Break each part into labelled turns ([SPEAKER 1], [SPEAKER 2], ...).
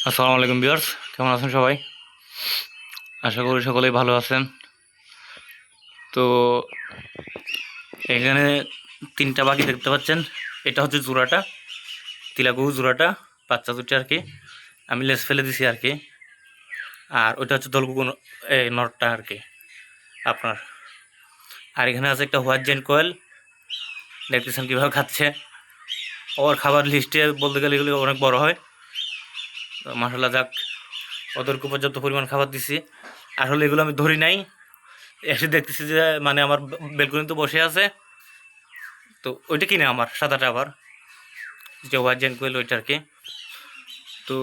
[SPEAKER 1] আসসালামু আলাইকুম ভিউয়ার্স, কেমন আছেন সবাই? আশা করি সকলেই ভালো আছেন। তো এখানে তিনটা পাখি দেখতে পাচ্ছেন। এটা হচ্ছে জোড়াটা, তিলাগু জোড়াটা, বাচ্চা দুটো আর কি। আমি লেজ ফেলে দিছি আর কি। আর ওইটা হচ্ছে দলগুগু নরটা আর কি আপনার। আর এখানে আছে একটা হোয়াইট জেন্ট কোয়েল, দেখতেছেন কীভাবে খাচ্ছে। ওর খাবার লিস্টে বলতে গেলে এগুলো অনেক বড় হয়। মাশাল্লাহ, যাক, ওদেরকে পর্যাপ্ত পরিমাণ খাবার দিছি। আসলে এগুলো আমি ধরি নাই, এসে দেখতেছি যে মানে আমার বেলকনিতে বসে আছে। তো ওইটা কিনে আমার সাদাটা আবার, যে হোয়াইট জেন্ট কোয়েল ওইটা আর কি। তো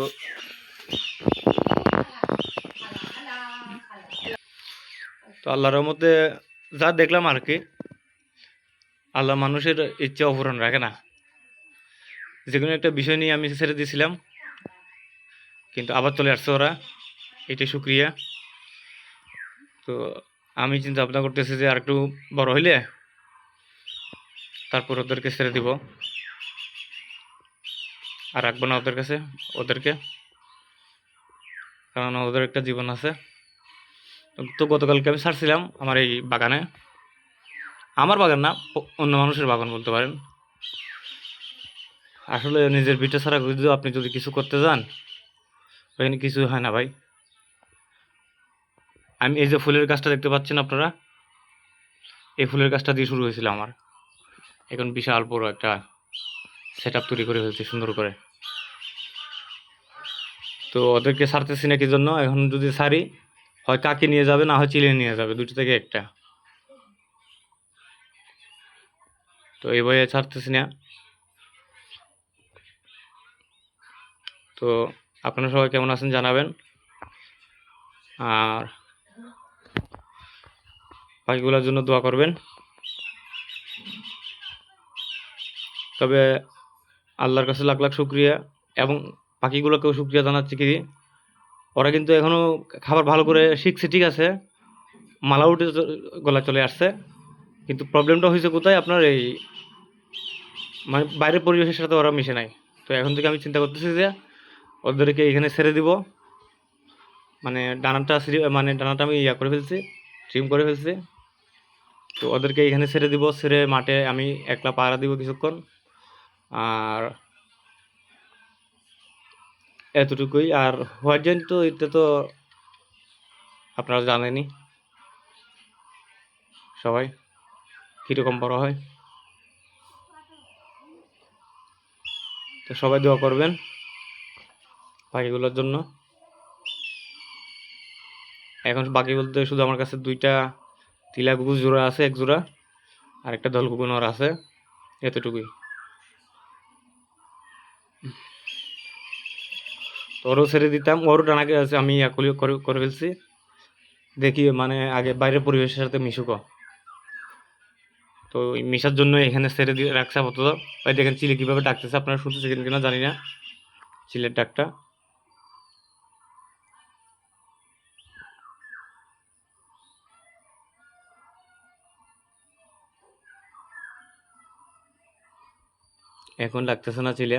[SPEAKER 1] তো আল্লাহর মধ্যে যা দেখলাম আর কি, আল্লাহ মানুষের ইচ্ছা অপূরণ রাখে না। যে কোনো একটা বিষয় নিয়ে আমি ছেড়ে দিয়েছিলাম, কিন্তু আবার চলে আসছে ওরা, এটাই শুক্রিয়া। তো আমি চিন্তা ভাবনা করতেছি যে আর একটু বড় হইলে তারপর ওদেরকে ছেড়ে দিব, আর রাখবো না ওদের কাছে ওদেরকে, কারণ ওদের একটা জীবন আছে। তো গতকালকে আমি ছাড়ছিলাম আমার এই বাগানে, আমার বাগান না, অন্য মানুষের বাগান বলতে পারেন। আসলে নিজের ভিটা ছাড়া যদি আপনি যদি কিছু করতে যান, ওখানে কিছু হয় না ভাই। আমি এই যে ফুলের গাছটা দেখতে পাচ্ছেন আপনারা, এই ফুলের গাছটা দিয়ে শুরু হয়েছিল আমার। এখন বিশাল বড় একটা সেট আপ তৈরি করে ফেলছি সুন্দর করে। তো ওদেরকে ছাড়তেছি না কি জন্য, এখন যদি ছাড়ি হয় কাকে নিয়ে যাবে, না হয় চিলে নিয়ে যাবে, দুটো থেকে একটা। তো এই বইয়ে ছাড়তেছি না। তো আপনারা সবাই কেমন আছেন জানাবেন, আর পাখিগুলোর জন্য দোয়া করবেন। তবে আল্লাহর কাছে লাখ লাখ শুক্রিয়া, এবং পাখিগুলোকেও শুক্রিয়া জানাচ্ছি কি, ওরা কিন্তু এখনও খাবার ভালো করে শিখছে, ঠিক আছে, মালা উঠে গলা চলে আসছে। কিন্তু প্রবলেমটা হয়েছে কোথায়, আপনার এই মানে বাইরের পরিবেশের সাথে ওরা মিশে নাই। তো এখন থেকে আমি চিন্তা করতেছি যে ওদেরকে এখানে ছেড়ে দিব, মানে ডানাটা আমি ইয়া করে ফেলছি, ট্রিম করে ফেলছি। তো ওদেরকে এখানে ছেড়ে দিব, ছেড়ে মাঠে আমি একলা পাহারা দিব কিছুক্ষণ। আর এতটুকুই। আর হোয়াইট জয়েন্ট তো এটা তো আপনারা জানেনই সবাই, কীরকম বড় হয়। তো সবাই দোয়া করবেন পাখিগুলোর জন্য। এখন বাকি বলতে শুধু আমার কাছে দুইটা তিলা ঘুঘু জোড়া আছে, এক জোড়া, আর একটা দল ঘুঘু নর আছে, এতটুকুই। তো ওরও ছেড়ে দিতাম, ওরও ডানাকে আছে আমি করে করে ফেলছি। দেখি মানে আগে বাইরের পরিবেশের সাথে মিশুক। তো ওই মিশার জন্য এখানে ছেড়ে দিয়ে রাখছে আপাতত। ওই দেখেন চিলে কীভাবে ডাকতেছে, আপনারা শুনতেছেন কিনা জানি না চিলের ডাকটা। এখন ডাকতেছে না চিলে।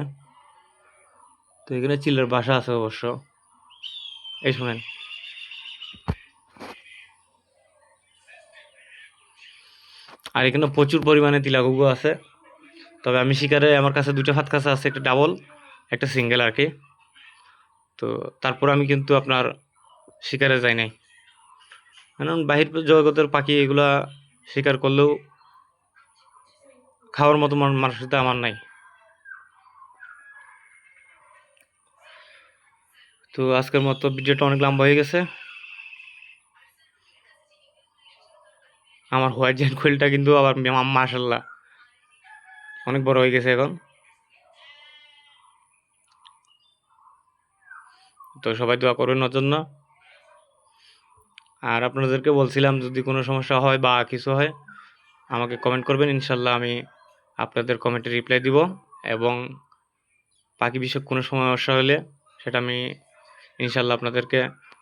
[SPEAKER 1] তো এখানে চিলের বাসা আছে অবশ্য, এই শুনেন। আর এখানে প্রচুর পরিমাণে তিলা ঘুঘু আছে। তবে আমি শিকারে আমার কাছে দুটো ফাতকাছা আছে, একটা ডাবল, একটা সিঙ্গেল আর কি। তো তারপর আমি কিন্তু আপনার শিকারে যাই নাই, কারণ বাহির জগতের পাখি এগুলা শিকার করলেও খাওয়ার মতো মানসিকতা আমার নাই। তো আজকের মতো ভিডিওটা অনেক লম্বা হয়ে গেছে। আমার হোয়াইট জেন্ট কোয়েলটা কিন্তু আবার মাশাল্লাহ অনেক বড় হয়ে গেছে এখন। তো সবাই দোয়া করবেন ওর জন্য। আর আপনাদেরকে বলছিলাম যদি কোনো সমস্যা হয় বা কিছু হয় আমাকে কমেন্ট করবেন, ইনশাল্লাহ আমি আপনাদের কমেন্টে রিপ্লাই দিব। এবং পাখি বিষয়ক কোনো সমস্যা হলে সেটা আমি ইনশাল্লাহ আপনাদেরকে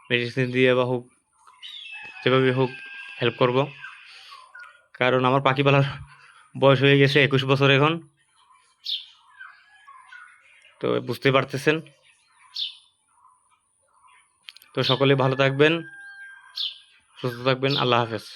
[SPEAKER 1] মেডিসিন দিয়ে বা হোক, যেভাবে হোক হেল্প করব। কারণ আমার পাখি পালার বয়স হয়ে গেছে 21 বছর এখন, তো বুঝতে পারতেছেন। তো সকলে ভালো থাকবেন, সুস্থ থাকবেন। আল্লাহ হাফেজ।